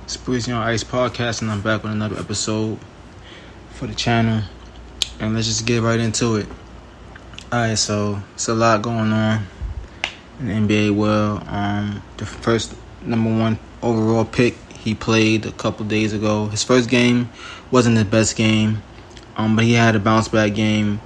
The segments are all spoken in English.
It's Breezy on Ice Podcast, and I'm back with another episode for the channel. And let's just get right into it. Alright, so it's a lot going on in the NBA world. The first number one overall pick, he played a couple days ago. His first game wasn't his best game, but he had a bounce back game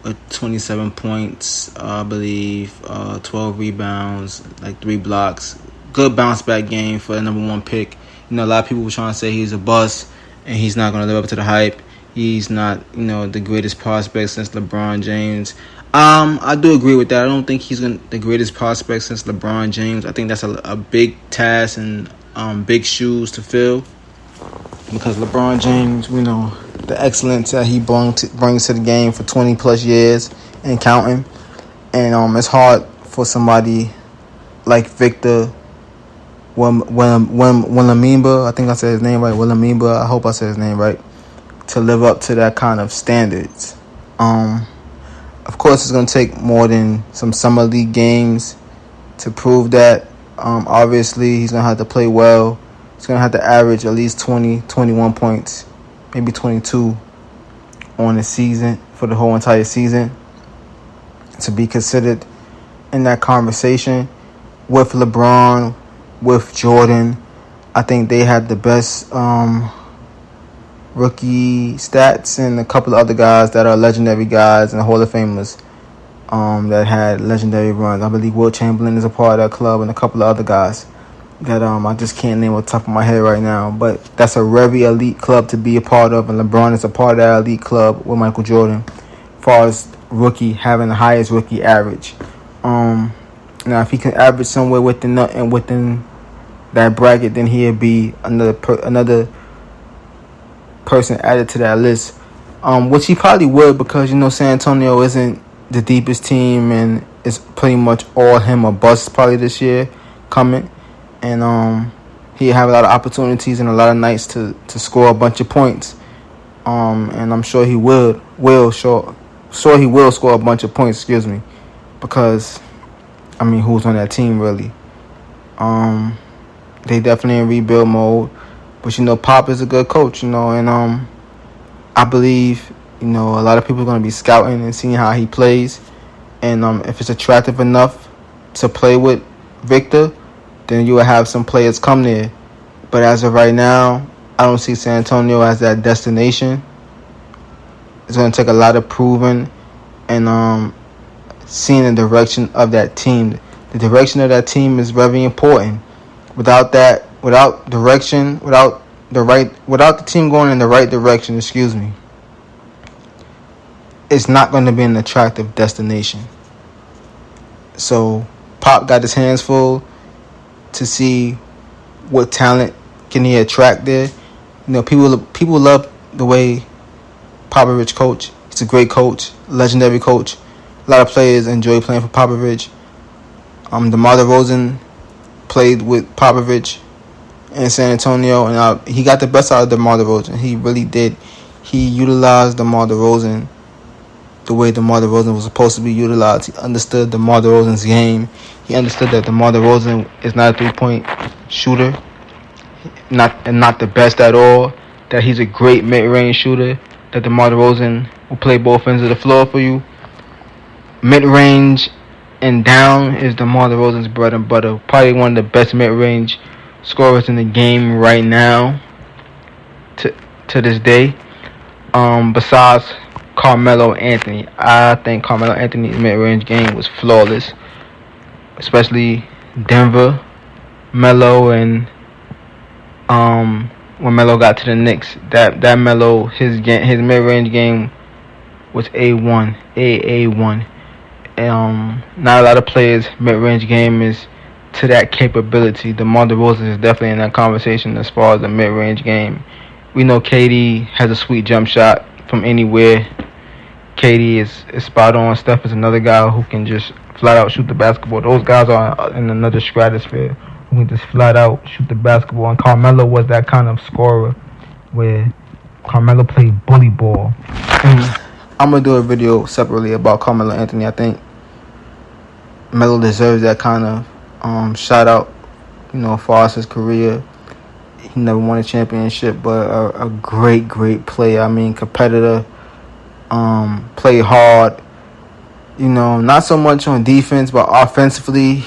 with 27 points, I believe, 12 rebounds, like 3 blocks. Good bounce back game for the number one pick. A lot of people were trying to say he's a bust and he's not going to live up to the hype. He's not, the greatest prospect since LeBron James. I do agree with that. I don't think he's the greatest prospect since LeBron James. I think that's a big task and big shoes to fill, because LeBron James, the excellence that he brings to the game for 20 plus years and counting. And it's hard for somebody like Victor Wembanyama, I think I said his name right, Wembanyama, I hope I said his name right, to live up to that kind of standards. Of course, it's going to take more than some summer league games to prove that. Obviously, he's going to have to play well. He's going to have to average at least 20, 21 points, maybe 22 on the season, for the whole entire season, to be considered in that conversation with LeBron, with Jordan. I think they had the best rookie stats, and a couple of other guys that are legendary guys and Hall of Famers that had legendary runs. I believe Wilt Chamberlain is a part of that club, and a couple of other guys that I just can't name off the top of my head right now. But that's a very elite club to be a part of, and LeBron is a part of that elite club with Michael Jordan, as far as rookie having the highest rookie average. Now, if he can average somewhere within that bracket, then he'll be another person added to that list, which he probably would, because San Antonio isn't the deepest team, and it's pretty much all him or bust probably this year coming, and he'll have a lot of opportunities and a lot of nights to score a bunch of points, and I'm sure he will score a bunch of points, because who's on that team really? They definitely in rebuild mode. But, Pop is a good coach, and I believe, a lot of people are going to be scouting and seeing how he plays. And if it's attractive enough to play with Victor, then you will have some players come there. But as of right now, I don't see San Antonio as that destination. It's going to take a lot of proving and seeing the direction of that team. The direction of that team is very important. Without direction, without the team going in the right direction, it's not going to be an attractive destination. So Pop got his hands full to see what talent can he attract there. People love the way Popovich coach. He's a great coach, legendary coach. A lot of players enjoy playing for Popovich. DeMar DeRozan played with Popovich in San Antonio, and he got the best out of DeMar DeRozan. He really did. He utilized DeMar DeRozan the way DeMar DeRozan was supposed to be utilized. He understood DeMar DeRozan's game. He understood that DeMar DeRozan is not a three-point shooter, not the best at all. That he's a great mid-range shooter. That DeMar DeRozan will play both ends of the floor for you. Mid-range and down is DeMar DeRozan's bread and butter. Probably one of the best mid-range scorers in the game right now, to this day. Besides Carmelo Anthony, I think Carmelo Anthony's mid-range game was flawless, especially Denver, Melo, and when Melo got to the Knicks, that Melo, his mid-range game was A1. Not a lot of players' mid-range game is to that capability. DeMar DeRozan is definitely in that conversation as far as the mid-range game. We know KD has a sweet jump shot from anywhere. KD is spot on. Steph is another guy who can just flat out shoot the basketball. Those guys are in another stratosphere who can just flat out shoot the basketball. And Carmelo was that kind of scorer where Carmelo played bully ball. I'm going to do a video separately about Carmelo Anthony. I think Melo deserves that kind of shout out, as far as his career. He never won a championship, but a great, great player. I mean, competitor. Play hard. Not so much on defense, but offensively,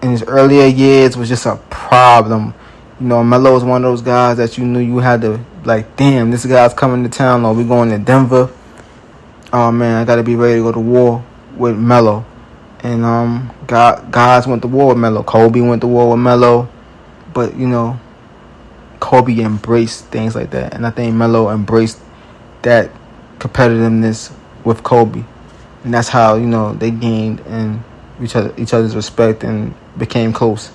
in his earlier years, was just a problem. Melo was one of those guys that you knew you had to, like, damn, this guy's coming to town, or we going to Denver. Oh, man, I got to be ready to go to war with Melo. And guys went to war with Melo. Kobe went to war with Melo. But, Kobe embraced things like that. And I think Melo embraced that competitiveness with Kobe. And that's how, they gained and each other's respect and became close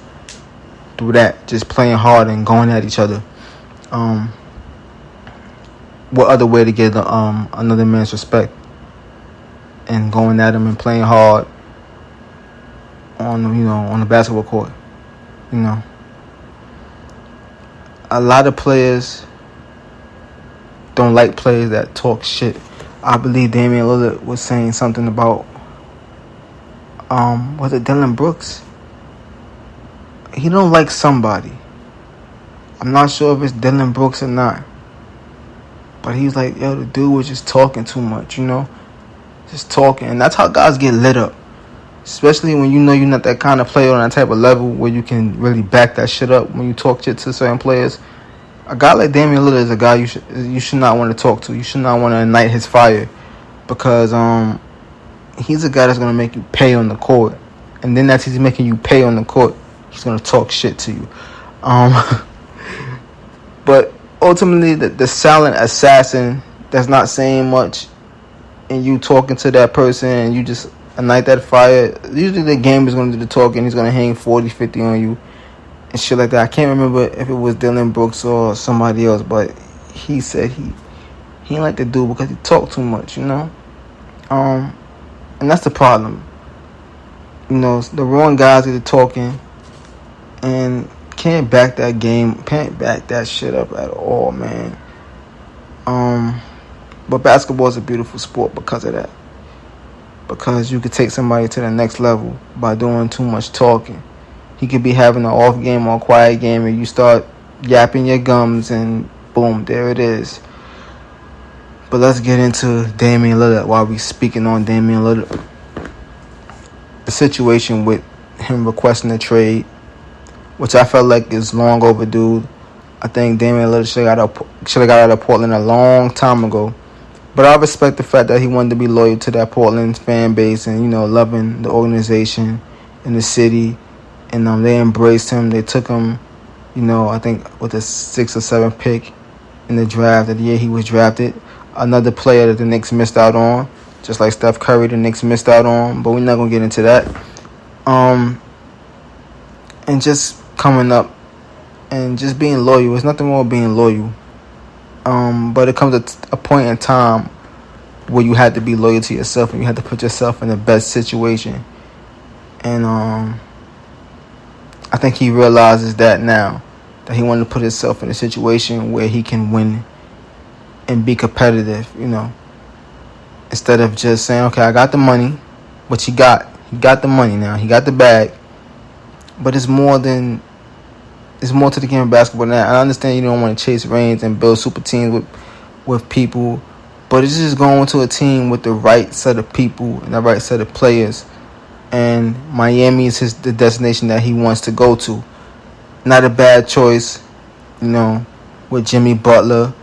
through that, just playing hard and going at each other. What other way to get another man's respect and going at him and playing hard on the basketball court? A lot of players don't like players that talk shit. I believe Damian Lillard was saying something about, was it Dylan Brooks? He don't like somebody. I'm not sure if it's Dylan Brooks or not. But he's like, yo, the dude was just talking too much, Just talking. And that's how guys get lit up. Especially when you're not that kind of player on that type of level where you can really back that shit up when you talk shit to certain players. A guy like Damian Lillard is a guy you should not want to talk to. You should not want to ignite his fire, because he's a guy that's gonna make you pay on the court, and then after he's making you pay on the court, he's gonna talk shit to you. But ultimately, the silent assassin that's not saying much, and you talking to that person, and you just ignite that fire. Usually, the game is gonna do the talking. He's gonna hang 40, 50 on you. And shit like that. I can't remember if it was Dylan Brooks or somebody else, but he said he didn't like the dude because he talked too much, And that's the problem. The wrong guys are talking and can't back that shit up at all, man. But basketball is a beautiful sport because of that. Because you could take somebody to the next level by doing too much talking. He could be having an off game or a quiet game, and you start yapping your gums, and boom, there it is. But let's get into Damian Lillard while we speaking on Damian Lillard. The situation with him requesting a trade, which I felt like is long overdue. I think Damian Lillard should have got out of Portland a long time ago. But I respect the fact that he wanted to be loyal to that Portland fan base and, loving the organization and the city. And they embraced him. They took him, I think with a 6th or 7th pick in the draft, the year he was drafted. Another player that the Knicks missed out on, just like Steph Curry, the Knicks missed out on. But we're not going to get into that. And just coming up and just being loyal. There's nothing wrong with being loyal. But it comes at a point in time where you had to be loyal to yourself and you had to put yourself in the best situation. And I think he realizes that now, that he wanted to put himself in a situation where he can win and be competitive, instead of just saying, okay, I got the money, which he got the money now, he got the bag, but it's more to the game of basketball now. I understand you don't want to chase rings and build super teams with people, but it's just going to a team with the right set of people and the right set of players. And Miami is the destination that he wants to go to. Not a bad choice, with Jimmy Butler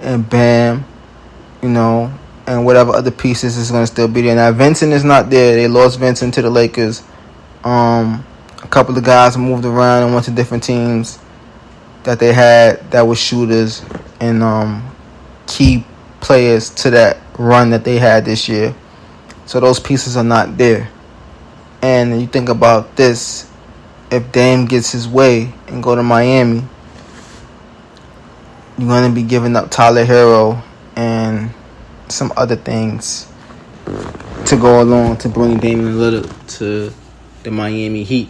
and Bam, and whatever other pieces is going to still be there. Now, Vincent is not there. They lost Vincent to the Lakers. A couple of guys moved around and went to different teams that they had that were shooters and key players to that run that they had this year. So those pieces are not there. And you think about this, if Dame gets his way and go to Miami, you're going to be giving up Tyler Hero and some other things to go along to bring Damian Lillard to the Miami Heat.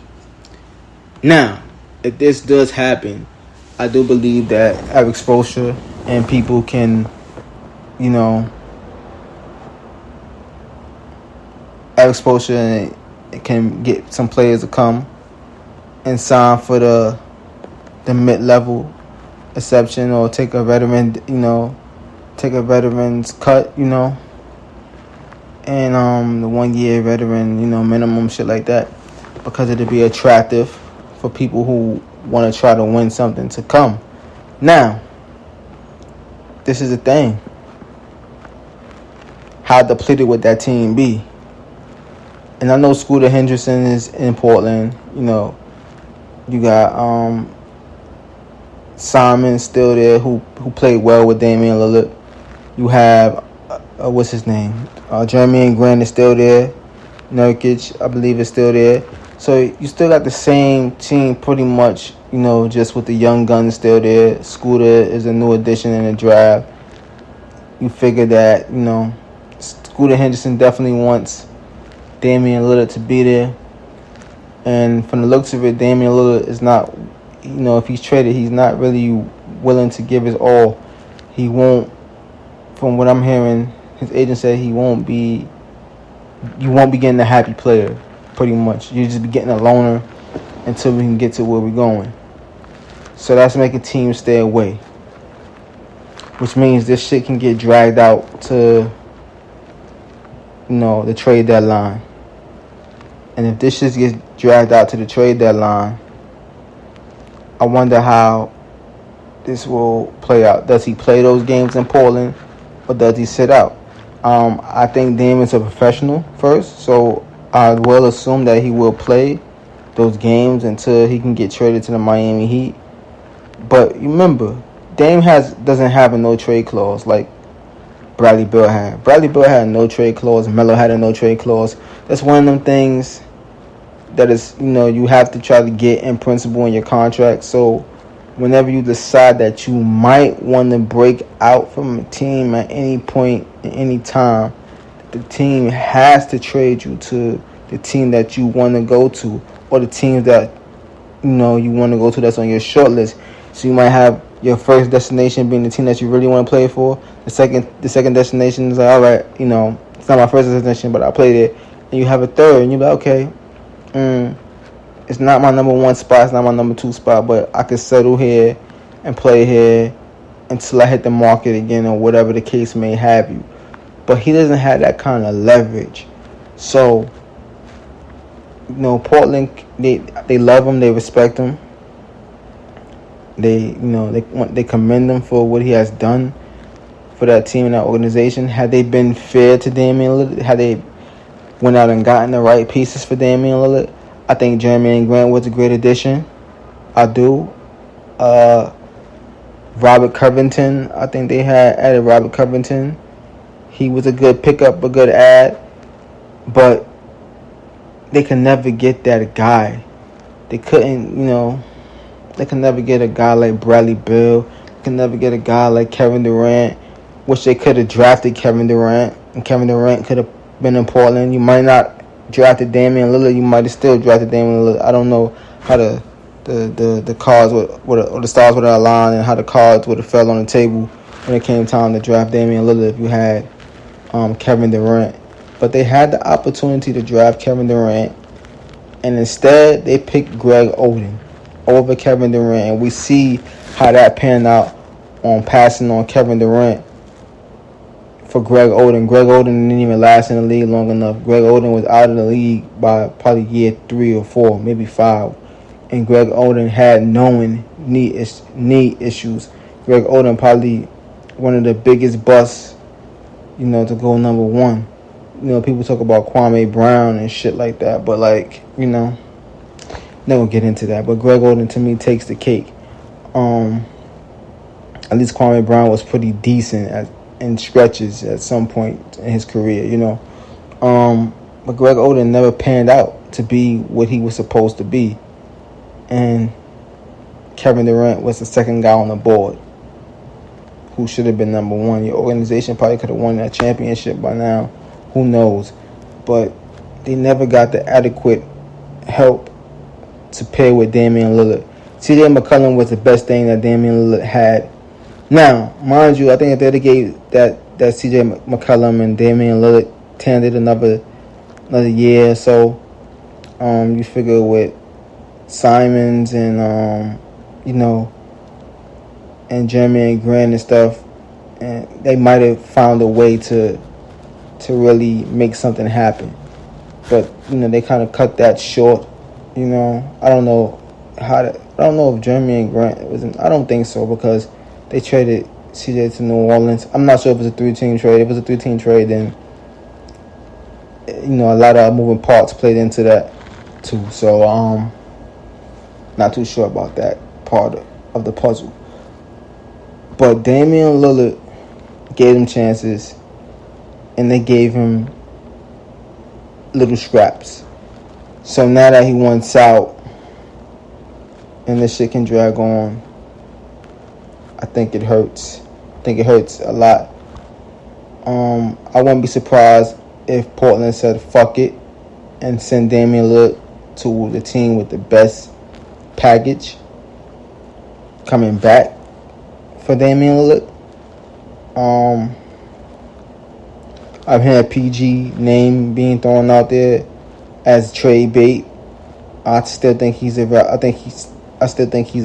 Now, if this does happen, I do believe that Eric Spoelstra and people can, Eric Spoelstra can get some players to come and sign for the the mid-level exception or take a veteran, take a veteran's cut, and the 1 year veteran, minimum, shit like that, because it'd be attractive for people who want to try to win something to come. Now, this is the thing. How depleted would that team be? And I know Scooter Henderson is in Portland. You got Simon still there, who played well with Damian Lillard. You have what's his name? Jeremy Grant is still there. Nurkic, I believe, is still there. So you still got the same team pretty much, just with the young guns still there. Scooter is a new addition in the draft. You figure that, Scooter Henderson definitely wants Damian Lillard to be there. And from the looks of it, Damian Lillard is not, if he's traded, he's not really willing to give his all. He won't, from what I'm hearing, his agent said you won't be getting a happy player, pretty much. You just be getting a loner until we can get to where we're going. So that's making teams stay away. Which means this shit can get dragged out to, the trade deadline. And if this shit gets dragged out to the trade deadline, I wonder how this will play out. Does he play those games in Portland, or does he sit out? I think Damian's a professional first, so I will assume that he will play those games until he can get traded to the Miami Heat. But remember, Dame doesn't have a no trade clause like Bradley Beal had. Bradley Beal had a no trade clause. Melo had a no trade clause. That's one of them things that is, you have to try to get in principle in your contract. So whenever you decide that you might want to break out from a team at any point, at any time, the team has to trade you to the team that you want to go to, or the teams that you want to go to that's on your short list. So you might have your first destination being the team that you really want to play for. The second destination is like, all right, it's not my first destination, but I played it. And you have a third, and you're like, okay, it's not my number one spot, it's not my number two spot, but I can settle here and play here until I hit the market again, or whatever the case may have you. But he doesn't have that kind of leverage. So, Portland, they love him, they respect him. They commend him for what he has done for that team and that organization. Had they been fair to Damian Lillard, had they went out and gotten the right pieces for Damian Lillard, I think Jeremy Grant was a great addition. I do. Robert Covington, I think they had added Robert Covington. He was a good pickup, a good add. But they can never get that guy. They couldn't, they can never get a guy like Bradley Beal. They can never get a guy like Kevin Durant. Wish they could have drafted Kevin Durant, and Kevin Durant could have been in Portland. You might not drafted Damian Lillard. You might have still drafted Damian Lillard. I don't know how the cards or the stars would have aligned, and how the cards would have fell on the table when it came time to draft Damian Lillard if you had Kevin Durant. But they had the opportunity to draft Kevin Durant, and instead they picked Greg Oden over Kevin Durant, and we see how that panned out on passing on Kevin Durant for Greg Oden. Greg Oden didn't even last in the league long enough. Greg Oden was out of the league by probably year 3 or 4, maybe 5. And Greg Oden had knowing knee issues. Greg Oden probably one of the biggest busts, to go number one. People talk about Kwame Brown and shit like that, but never get into that. But Greg Oden to me takes the cake. At least Kwame Brown was pretty decent in stretches at some point in his career, But Greg Oden never panned out to be what he was supposed to be. And Kevin Durant was the second guy on the board who should have been number one. Your organization probably could have won that championship by now. Who knows? But they never got the adequate help to pair with Damian Lillard. CJ McCollum was the best thing that Damian Lillard had. Now, mind you, I think if they gave that CJ McCollum and Damian Lillard tended another year or so, you figure with Simons and you know, and Jeremy Grant and stuff, and they might have found a way to really make something happen. But they kind of cut that short. I don't know I don't know if Jeremy Grant was. I don't think so, because they traded CJ to New Orleans. I'm not sure if it was a 3-team trade. If it was a 3-team trade, then a lot of moving parts played into that too. So not too sure about that part of the puzzle. But Damian Lillard gave him chances, and they gave him little scraps. So now that he wants out and this shit can drag on, I think it hurts. I think it hurts a lot. I wouldn't be surprised if Portland said fuck it and send Damian Lillard to the team with the best package coming back for Damian Lillard. I've had PG name being thrown out there as trade bait. I still think he's a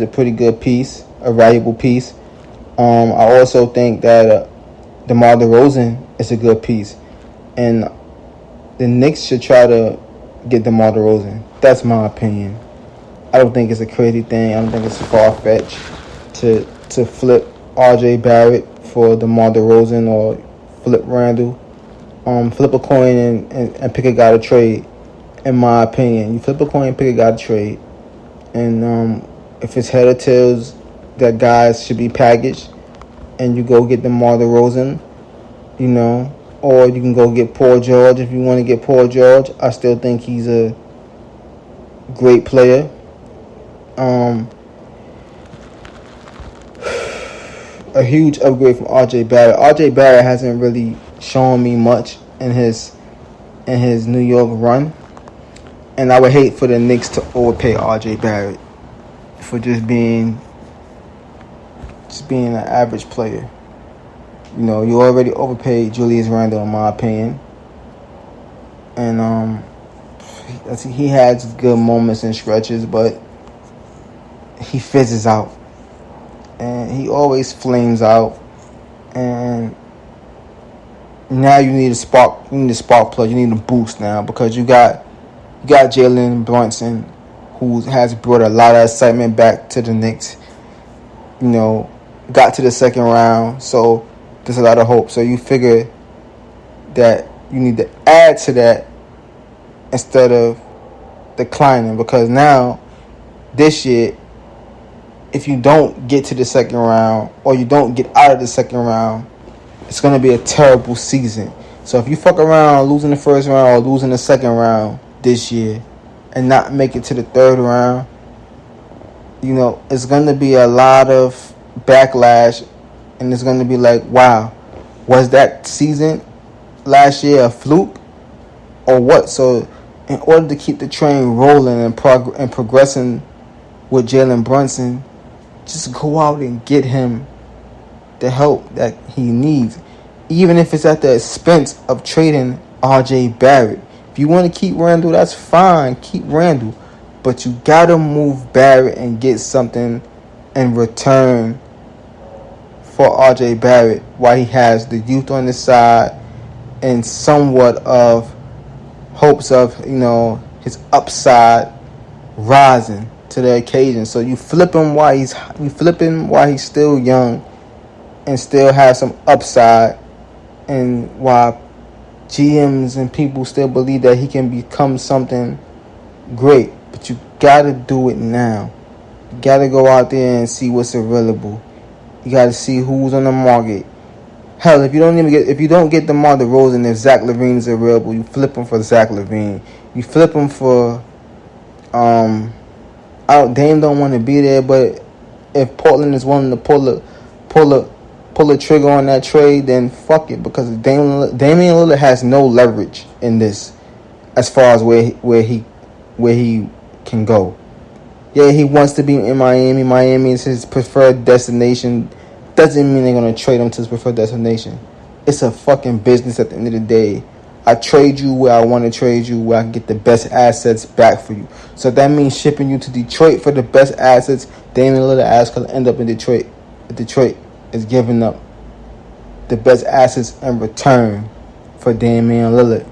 pretty good piece, a valuable piece. I also think that DeMar DeRozan is a good piece, and the Knicks should try to get DeMar DeRozan. That's my opinion. I don't think it's a crazy thing. I don't think it's far-fetched to flip RJ Barrett for DeMar DeRozan, or flip Randall. Flip a coin and pick a guy to trade. In my opinion, you flip a coin and pick a guy to trade, and if it's head or tails, that guys should be packaged, and you go get DeMar DeRozan, or you can go get Paul George if you want to get Paul George. I still think he's a great player. A huge upgrade from RJ Barrett. RJ Barrett hasn't really shown me much in his New York run, and I would hate for the Knicks to overpay RJ Barrett for just being an average player. You already overpaid Julius Randle, in my opinion, and he has good moments and stretches, but he fizzes out, and he always flames out. And now you need a spark. You need a spark plug. You need a boost now, because you got Jalen Brunson, who has brought a lot of excitement back to the Knicks. Got to the second round, so there's a lot of hope. So you figure that you need to add to that instead of declining, because now this year, if you don't get to the second round, or you don't get out of the second round, it's going to be a terrible season. So if you fuck around losing the first round or losing the second round this year and not make it to the third round, it's going to be a lot of backlash, and it's going to be like, wow, was that season last year a fluke or what? So in order to keep the train rolling and progressing with Jalen Brunson, just go out and get him the help that he needs, even if it's at the expense of trading RJ Barrett. If you want to keep Randall, that's fine, keep Randall, but you gotta move Barrett and get something in return for RJ Barrett, while he has the youth on his side and somewhat of hopes of his upside rising to the occasion. So you flip him while he's still young and still have some upside, and while GMs and people still believe that he can become something great. But you gotta do it now. You gotta go out there and see what's available. You gotta see who's on the market. Hell, if you don't get DeMar DeRozan, if Zach LaVine is available, you flip him for Zach LaVine. You flip him for Dame don't want to be there, but if Portland is willing to pull the trigger on that trade, then fuck it, because Damian Lillard has no leverage in this as far as where he can go. Yeah, he wants to be in Miami. Miami is his preferred destination. Doesn't mean they're going to trade him to his preferred destination. It's a fucking business at the end of the day. I trade you where I want to trade you, where I can get the best assets back for you. So that means shipping you to Detroit for the best assets. Damian Lillard ass could end up in Detroit. Detroit is giving up the best assets in return for Damian Lillard.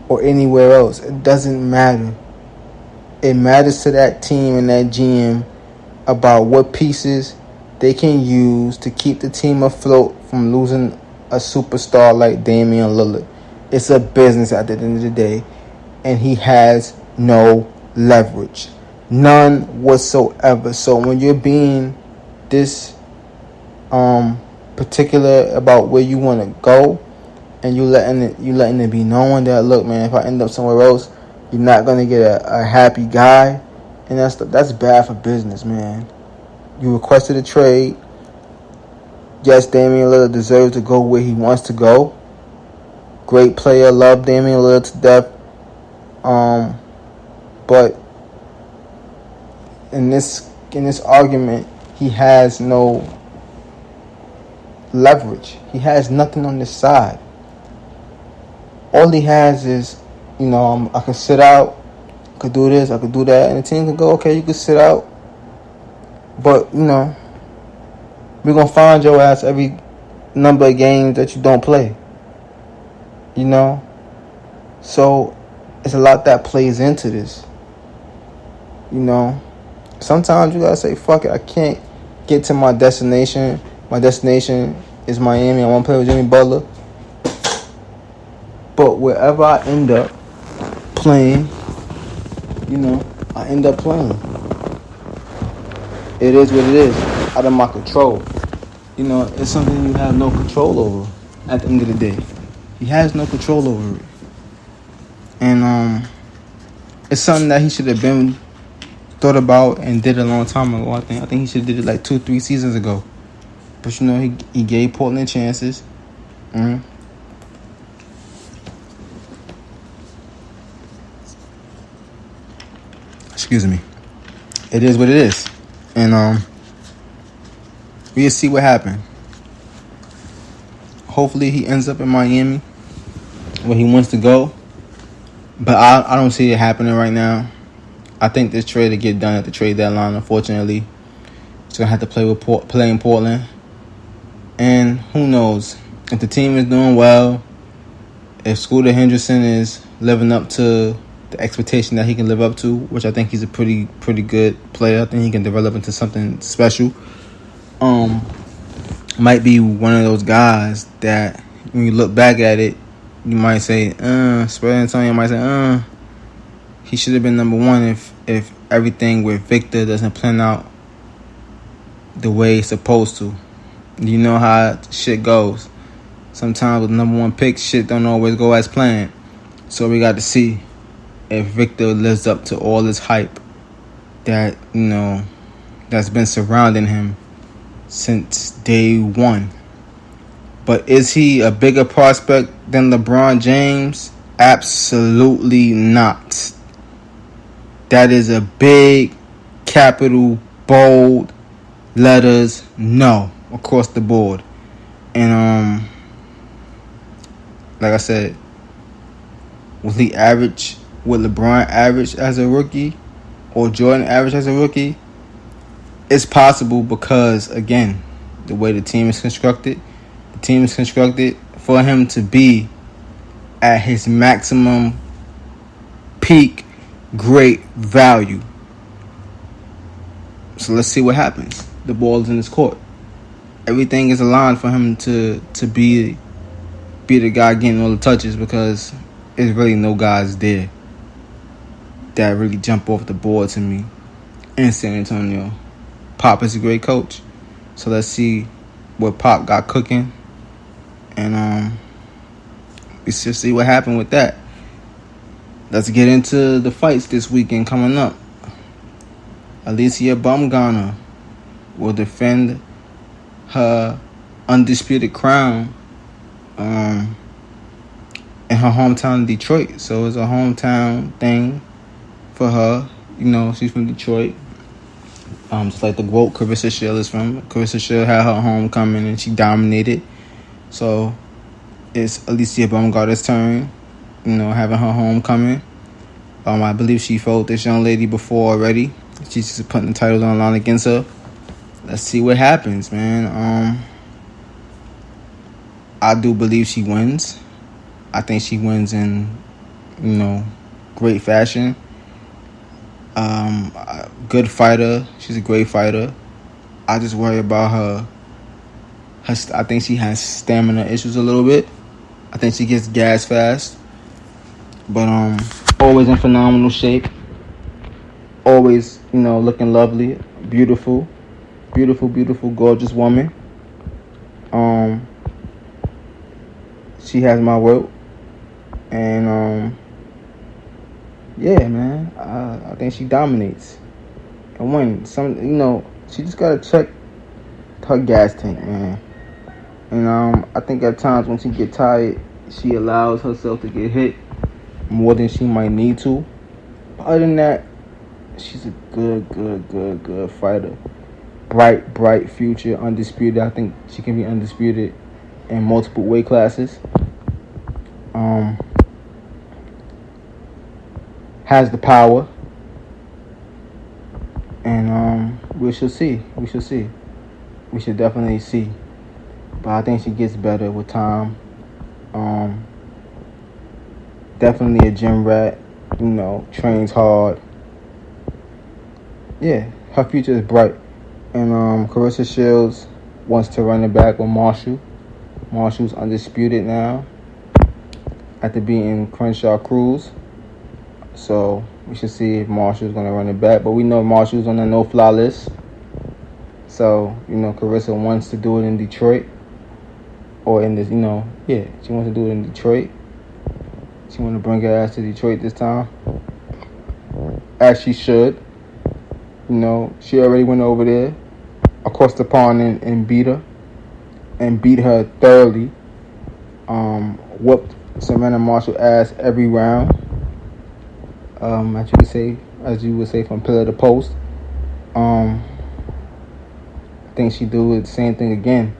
Or anywhere else. It doesn't matter. It matters to that team and that GM about what pieces they can use to keep the team afloat from losing a superstar like Damian Lillard. It's a business at the end of the day, and he has no leverage. None whatsoever. So when you're being this particular about where you want to go, and you letting it be known that, look, man, if I end up somewhere else, you're not gonna get a happy guy, and that's bad for business, man. You requested a trade. Yes, Damian Lillard deserves to go where he wants to go. Great player, love Damian Lillard to death. But in this argument, he has no leverage. He has nothing on this side. All he has is, I could sit out, I could do this, I could do that, and the team could go, okay, you could sit out, but we're gonna find your ass every number of games that you don't play. So it's a lot that plays into this. Sometimes you gotta say, fuck it, I can't get to my destination. My destination is Miami. I want to play with Jimmy Butler. But wherever I end up playing, I end up playing. It is what it is. Out of my control. It's something you have no control over at the end of the day. He has no control over it. And it's something that he should have been thought about and did a long time ago. I think he should have did it like 2-3 seasons ago. But he gave Portland chances. Excuse me. It is what it is. And we'll see what happens. Hopefully he ends up in Miami where he wants to go. But I don't see it happening right now. I think this trade will get done at the trade deadline, unfortunately. He's going to have to play in Portland. And who knows? If the team is doing well, if Scooter Henderson is living up to the expectation that he can live up to, which I think he's a pretty good player. I think he can develop into something special. Might be one of those guys that when you look back at it, you might say, Spread Antonio might say, he should have been number one if everything with Victor doesn't plan out the way it's supposed to. You know how shit goes. Sometimes with number one picks, shit don't always go as planned. So we got to see if Victor lives up to all this hype that, that's been surrounding him since day one. But is he a bigger prospect than LeBron James? Absolutely not. That is a big, capital, bold letters no across the board. And like I said, will LeBron average as a rookie or Jordan average as a rookie? It's possible because, again, the way the team is constructed for him to be at his maximum peak great value. So let's see what happens. The ball is in his court. Everything is aligned for him to be the guy getting all the touches because there's really no guys there that really jump off the board to me in San Antonio. Pop is a great coach. So let's see what Pop got cooking. And let's just see what happened with that. Let's get into the fights this weekend coming up. Alicia Baumgartner will defend her undisputed crown in her hometown, Detroit. So it's a hometown thing for her. She's from Detroit. Just like the quote Carissa Shield is from. Carissa Shield had her homecoming and she dominated. So it's Alicia Baumgartner's turn. Having her homecoming. I believe she fought this young lady before already. She's just putting the titles on the line against her. Let's see what happens, man. I do believe she wins. I think she wins in, great fashion. Good fighter. She's a great fighter. I just worry about her. I think she has stamina issues a little bit. I think she gets gas fast. But always in phenomenal shape. Always, looking lovely, beautiful, gorgeous woman. She has my vote, and yeah, man, I think she dominates and wins. She just gotta check her gas tank, man. And I think at times when she get tired, she allows herself to get hit more than she might need to. Other than that, she's a good fighter. Bright future, undisputed. I think she can be undisputed in multiple weight classes. Has the power. And we shall see. We should definitely see. But I think she gets better with time. Definitely a gym rat. Trains hard. Yeah, her future is bright. And Claressa Shields wants to run it back with Marshall. Marshall's undisputed now after beating Crenshaw Cruz. So we should see if Marshall's going to run it back. But we know Marshall's on the no-fly list. So, Claressa wants to do it in Detroit. Or in this, she wants to do it in Detroit. She wants to bring her ass to Detroit this time. As she should. She already went over there across the pond and beat her. And beat her thoroughly. Whooped Savannah Marshall ass every round. As you would say, from pillar to post. I think she do the same thing again.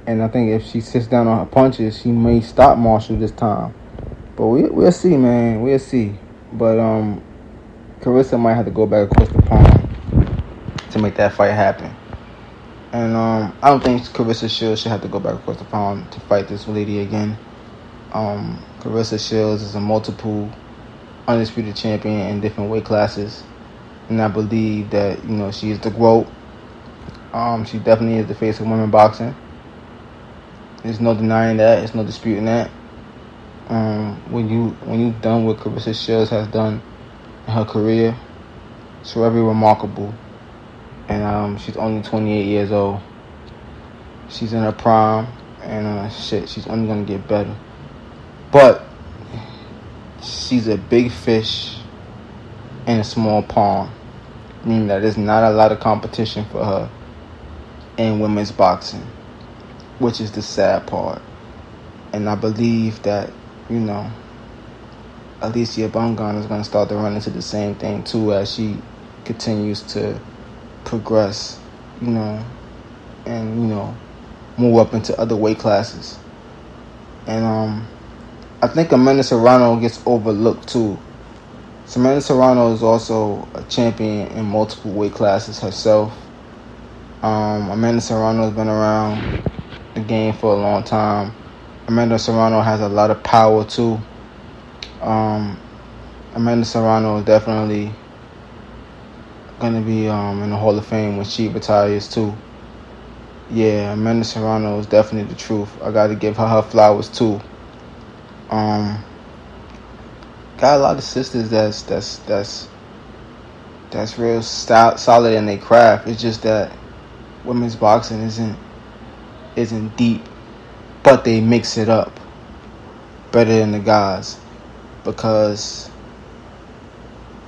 And I think if she sits down on her punches, she may stop Marshall this time. But we'll see, man. We'll see. But Claressa might have to go back across the pond to make that fight happen. And I don't think Claressa Shields should have to go back across the pond to fight this lady again. Claressa Shields is a multiple undisputed champion in different weight classes. And I believe that, she is the GOAT. She definitely is the face of women boxing. There's no denying that. There's no disputing that. When you've done what Claressa Shields has done in her career, it's very remarkable. And she's only 28 years old. She's in her prime, and she's only gonna get better. But she's a big fish in a small pond, meaning that there's not a lot of competition for her in women's boxing, which is the sad part. And I believe that, Alicia Baumgartner is going to start to run into the same thing too as she continues to progress, and, move up into other weight classes. And I think Amanda Serrano gets overlooked too. Amanda Serrano is also a champion in multiple weight classes herself. Amanda Serrano has been around the game for a long time. Amanda Serrano has a lot of power too. Amanda Serrano is definitely going to be in the Hall of Fame when she retires too. Yeah, Amanda Serrano is definitely the truth. I got to give her flowers too. Got a lot of sisters that's real solid in their craft. It's just that women's boxing isn't deep, but they mix it up better than the guys, because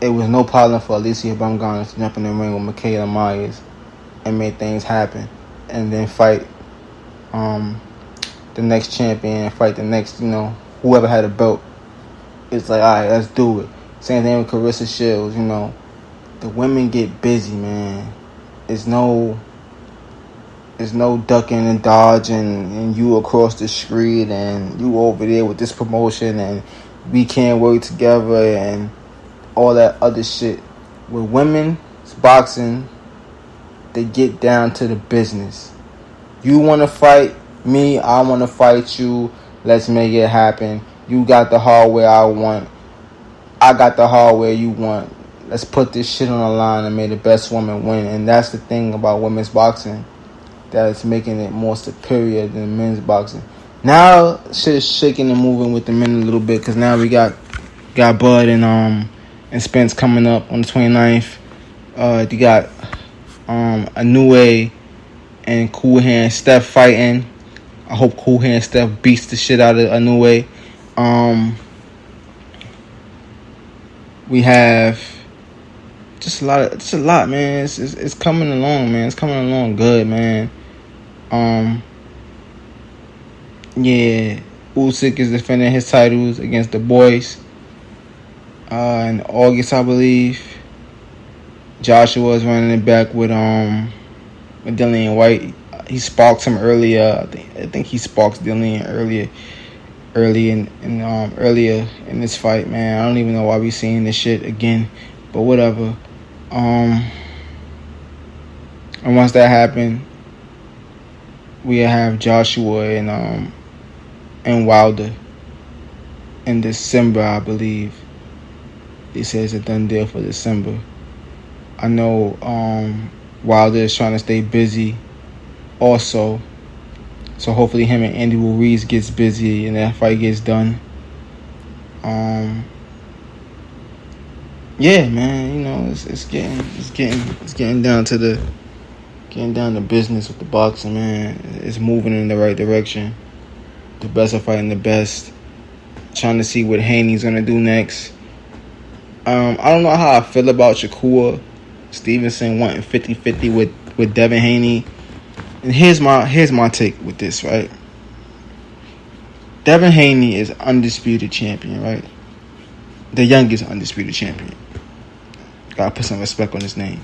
it was no problem for Alicia Baumgartner to jump in the ring with Michaela Myers and make things happen, and then fight the next champion, fight the next, whoever had a belt. It's like, all right, let's do it. Same thing with Claressa Shields. The women get busy, man. It's no There's no ducking and dodging and you across the street and you over there with this promotion and we can't work together and all that other shit. With women's boxing, they get down to the business. You want to fight me, I want to fight you. Let's make it happen. You got the hardware I want. I got the hardware you want. Let's put this shit on the line and make the best woman win. And that's the thing about women's boxing that is making it more superior than men's boxing. Now shit is shaking and moving with the men a little bit because now we got Bud and Spence coming up on the 29th. You got Inoue and Cool Hand Steph fighting. I hope Cool Hand Steph beats the shit out of Inoue. We have just a lot, man. It's coming along, man. It's coming along good, man. Yeah, Usyk is defending his titles against the boys in August, I believe. Joshua is running it back with Dillian White. He sparked him earlier. I think he sparked Dillian earlier in this fight, man. I don't even know why we seeing this shit again, but whatever. And once that happened, we have Joshua and Wilder in December, I believe. They say it's a done deal for December. I know Wilder is trying to stay busy also. So hopefully him and Andy Ruiz gets busy and that fight gets done. Yeah, man, you know, it's getting down to business with the boxing, man. It's moving in the right direction. The best are fighting the best. Trying to see what Haney's gonna do next. I don't know how I feel about Shakur Stevenson wanting 50-50 with Devin Haney. And here's my take with this, right? Devin Haney is undisputed champion, right? The youngest undisputed champion. Gotta put some respect on his name.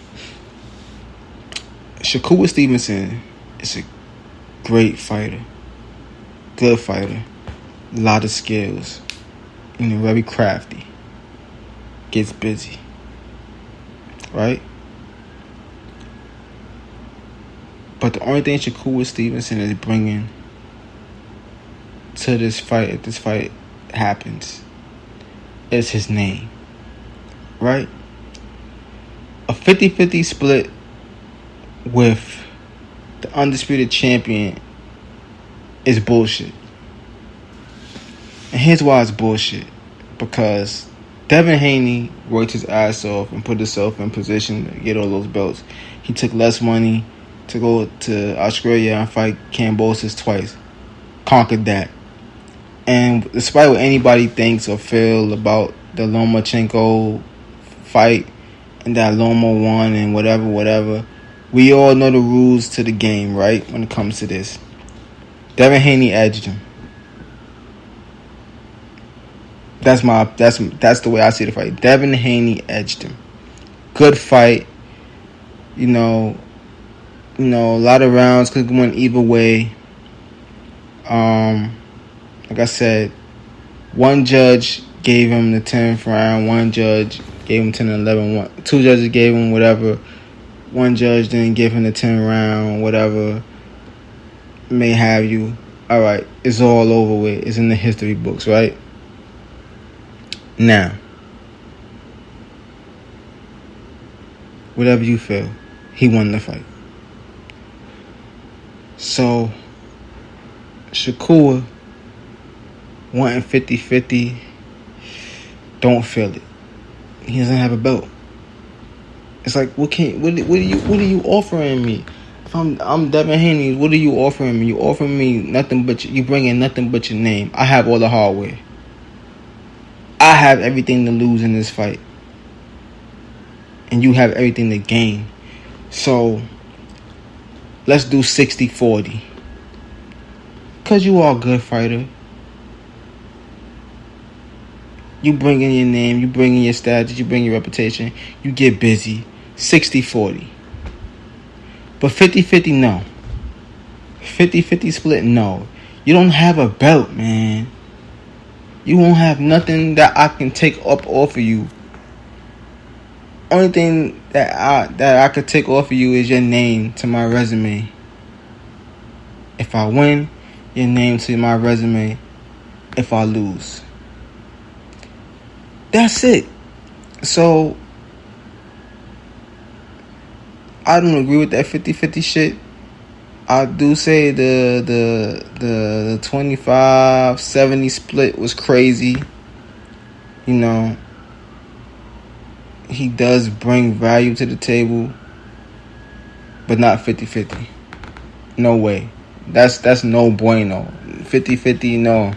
Shakur Stevenson is a great fighter. Good fighter. A lot of skills. You know, very crafty. Gets busy. Right? But the only thing Shakur Stevenson is bringing to this fight, if this fight happens, is his name. Right? A 50-50 split with the undisputed champion is bullshit. And here's why it's bullshit. Because Devin Haney worked his ass off and put himself in position to get all those belts. He took less money to go to Australia and fight Kambosos twice. Conquered that. And despite what anybody thinks or feel about the Lomachenko fight and that Loma won and whatever, we all know the rules to the game, right? When it comes to this. Devin Haney edged him. That's the way I see the fight. Devin Haney edged him. Good fight. You know, a lot of rounds could go either way. Like I said, one judge gave him the 10th round. One judge gave him 10 and 11. Two judges gave him whatever. One judge didn't give him the 10th round, whatever may have you. All right, it's all over with. It's in the history books, right? Now, whatever you feel, he won the fight. So, Shakur wanting 50-50, don't feel it. He doesn't have a belt. It's like, what are you offering me? If I'm Devin Haney, what are you offering me? You offering me nothing but you bring in nothing but your name. I have all the hardware. I have everything to lose in this fight. And you have everything to gain. So, let's do 60-40. Because you are a good fighter. You bring in your name, you bring in your status, you bring your reputation. You get busy. 60-40. But 50-50, no. 50-50 split? No. You don't have a belt, man. You won't have nothing that I can take up off of you. Only thing that I could take off of you is your name to my resume. If I win, your name to my resume. If I lose. That's it. So, I don't agree with that 50-50 shit. I do say the 25-70 split was crazy. You know, he does bring value to the table, but not 50-50. No way. That's no bueno. 50-50, no.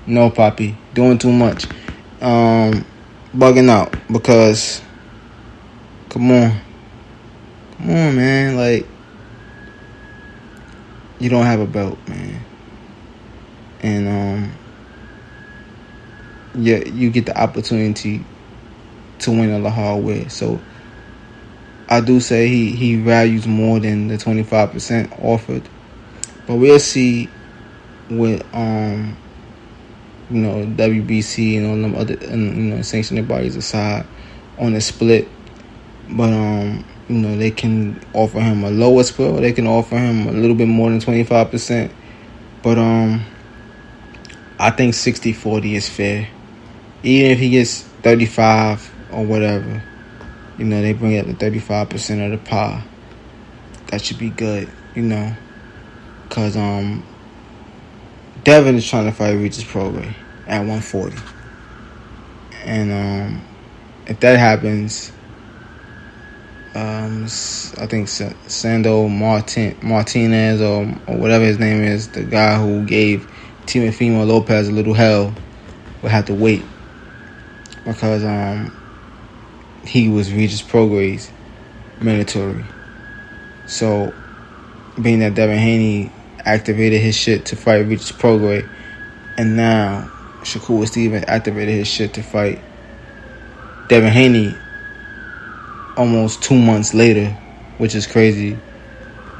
No, Poppy. Doing too much. Bugging out because, come on, man. Like, you don't have a belt, man, and yeah, you get the opportunity to win on the hard way. So I do say he values more than the 25% offered, but we'll see with WBC and all them other sanctioning bodies aside on the split. But they can offer him a lower split, or they can offer him a little bit more than 25%. But I think 60-40 is fair. Even if he gets 35 or whatever, they bring up the 35% of the pie. That should be good, because Devin is trying to fight Regis Prograis at 140. And if that happens, I think Sando Martinez or whatever his name is, the guy who gave Teofimo Lopez a little hell, will have to wait because he was Regis Prograis' mandatory. So, being that Devin Haney activated his shit to fight Regis Prograis, and now Shakur Stevenson activated his shit to fight Devin Haney almost 2 months later, which is crazy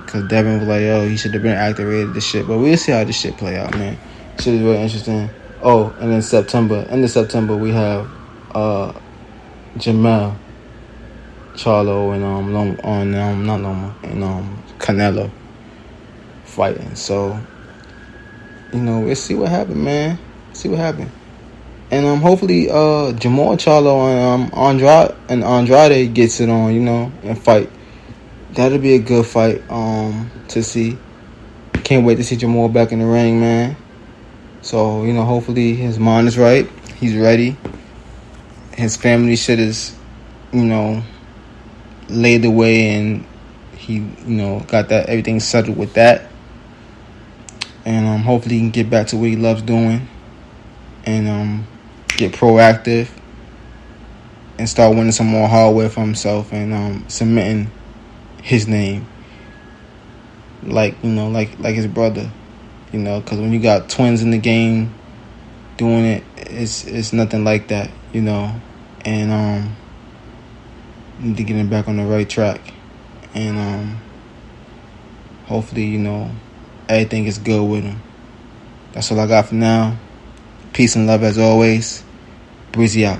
because Devin was like, yo, he should have been activated this shit. But we'll see how this shit play out, man. Shit is very interesting. Oh, and in end of September, we have Jamel Charlo and Canelo fighting. So, we'll see what happens, man. See what happens. And hopefully Jamal Charlo and Andrade gets it on, and fight. That'll be a good fight to see. Can't wait to see Jamal back in the ring, man. So, hopefully his mind is right. He's ready. His family shit is, laid away, and he, got that everything settled with that. And hopefully he can get back to what he loves doing. And get proactive and start winning some more hardware for himself and cementing his name like his brother, because when you got twins in the game doing it, it's nothing like that, and need to get him back on the right track, and hopefully everything is good with him. That's all I got for now. Peace and love as always. Breezy out.